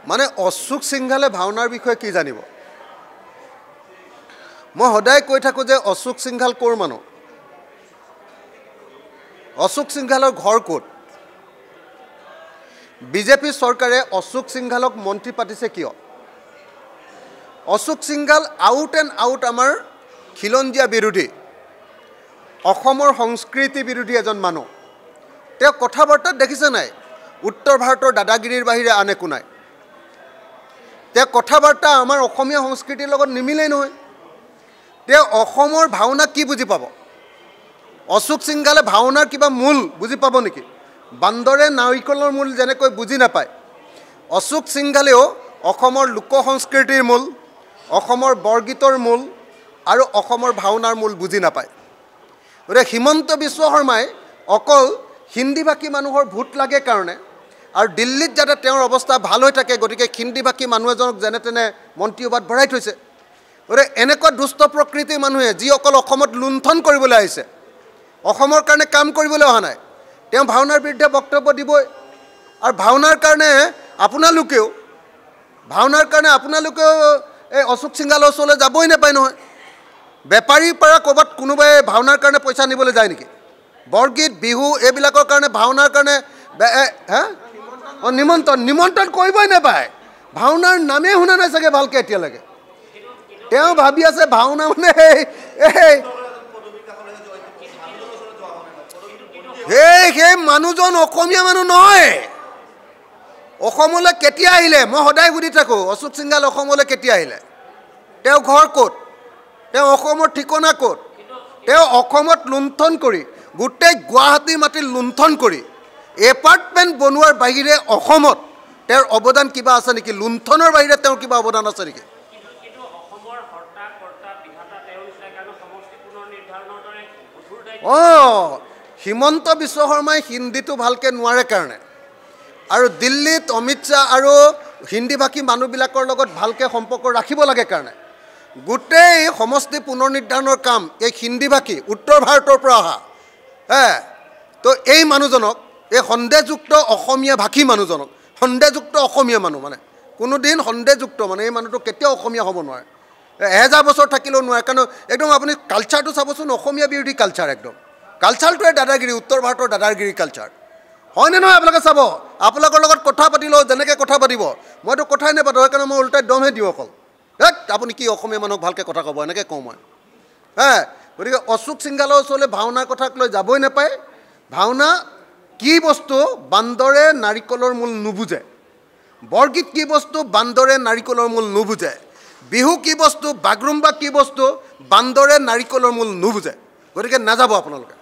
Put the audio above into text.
মানে অশোক সিংঘালে ভাওনাৰ বিষয়ে কি জানিব মই সদায় কৈ থাকো যে অশোক সিংঘাল কোৰ মানুহ অশোক সিংঘালৰ ঘৰ ক'ত বিজেপি চৰকাৰে অশোক সিংঘালক মন্ত্ৰী পাতিছে কিয় Ashok Singhal out and out আমাৰ খিলঞ্জীয়া বিৰোধী অসমৰ সংস্কৃতি বিৰোধী এজন মানুহ তেওঁ কথা বাৰ্তাত দেখিছে নাই উত্তৰ ভাৰতৰ দাদাগিৰিৰ বাহিৰে আন একো নাই তেওঁ কথা বাৰ্তা আমাৰ অসমীয়া সংস্কৃতিৰ লগত নিমিলেই নহয় তেওঁ অসমৰ ভাওনা কি বুজি পাব অশোক সিংঘালে ভাওনাৰ কিবা মূল বুজি পাব নেকি বান্দৰে নাৰিকলৰ মূল যেনেকৈ বুজি নাপায় অশোক সিংঘালেও অসমৰ লোক সংস্কৃতিৰ মূল অসমৰ বৰগীতৰ মূল আৰু অসমৰ ভাওনাৰ মূল বুজি নাপায় গতিকে হিমন্ত বিশ্ব শৰ্মাই অকল হিন্দীভাষী মানুহৰ ভোট লাগে কাৰণে আৰু দিল্লীত যাতে তেওঁৰ অৱস্থা ভাল হৈ থাকে গতিকে হিন্দীভাষী মানুহ এজনক যেনে তেনে মন্ত্ৰীসভাত ভৰাই থৈছে গতিকে এনেকুৱা দুষ্ট প্ৰকৃতিৰ মানুহে যি অকল অসমত লুণ্ঠন কৰিবলৈ আহিছে অসমৰ কাৰণে কাম কৰিবলৈ অহা নাই তেওঁ ভাওনাৰ বিৰুদ্ধে বক্তব্য দিবই আৰু ভাওনাৰ কাৰণে আপোনালোকেও এই অশোক সিংঘালৰ ওচৰলৈ যাবই নাপায় নহয় বেপাৰীৰ পৰা ক'ৰবাত কোনোবাই ভাওনাৰ কাৰণে পইচা নিবলৈ যায় নেকি বৰগীত বিহু এইবিলাকৰ কাৰণে ভাওনাৰ কাৰণে নিমন্ত্ৰণ কৰিবই নাপায় ভাওনাৰ নামেই শুনা নাই চাগে ভালকৈ এতিয়ালৈকে তেওঁ ভাবি আছে ভাওনা মানে সেই মানুহজন অসমীয়া মানুহ নহয় অসমলৈ কেতিয়া আহিলে মই সদায় সুধি থাকোঁ অশোক সিংঘাল অসমলৈ কেতিয়া আহিলে তেওঁ ঘৰ ক'ত তেওঁ অসমৰ ঠিকনা ক'ত তেওঁ অসমত লুণ্ঠন কৰি গোটেই গুৱাহাটীৰ মাটি লুণ্ঠন কৰি এপাৰ্টমেণ্ট বনোৱাৰ বাহিৰে অসমত তেওঁৰ অৱদান কিবা আছে নেকি লুণ্ঠনৰ বাহিৰে তেওঁৰ কিবা অৱদান আছে নেকি হিমন্ত বিশ্ব শৰ্মাই হিন্দীটো ভালকৈ নোৱাৰে কাৰণে আৰু দিল্লীত অমিত শ্বাহ আৰু হিন্দীভাষী মানুহবিলাকৰ লগত ভালকৈ সম্পৰ্ক ৰাখিব লাগে কাৰণে গোটেই সমষ্টি পুনৰ নিৰ্ধাৰণৰ কাম এই হিন্দীভাষী উত্তৰ ভাৰতৰ পৰা অহা তো এই মানুহজনক এই সন্দেহযুক্ত অসমীয়া ভাষী মানুহজনক সন্দেহযুক্ত অসমীয়া মানুহ মানে কোনোদিন সন্দেহযুক্ত মানে এই মানুহটো কেতিয়াও অসমীয়া হ'ব নোৱাৰে 1000 বছৰ থাকিলেও নোৱাৰে কাৰণ একদম আপুনি কালচাৰটো চাবচোন অসমীয়া বিৰোধী কালচাৰ একদম কালচাৰটোৱে দাদাগিৰি উত্তৰ ভাৰতৰ দাদাগিৰি কালচাৰ হয়নে নহয় আপোনালোকে চাব আপোনালোকৰ লগত কথা পাতিলেও যেনেকৈ কথা পাতিব মইতো কথাই নাপাতো সেইকাৰণে মই ওলোটাই দমহে দিওঁ অকল আপুনি কি অসমীয়া মানুহক ভালকৈ কথা ক'ব এনেকৈ কওঁ মই গতিকে অশোক সিংঘালৰ ওচৰলৈ ভাওনাৰ কথাক লৈ যাবই নাপায় ভাওনা কি বস্তু বান্দৰে নাৰিকলৰ মূল নুবুজে বৰগীত কি বস্তু বান্দৰে নাৰিকলৰ মূল নুবুজে বিহু কি বস্তু বাগৰুম্বা কি বস্তু বান্দৰে নাৰিকলৰ মূল নুবুজে গতিকে নাযাব আপোনালোকে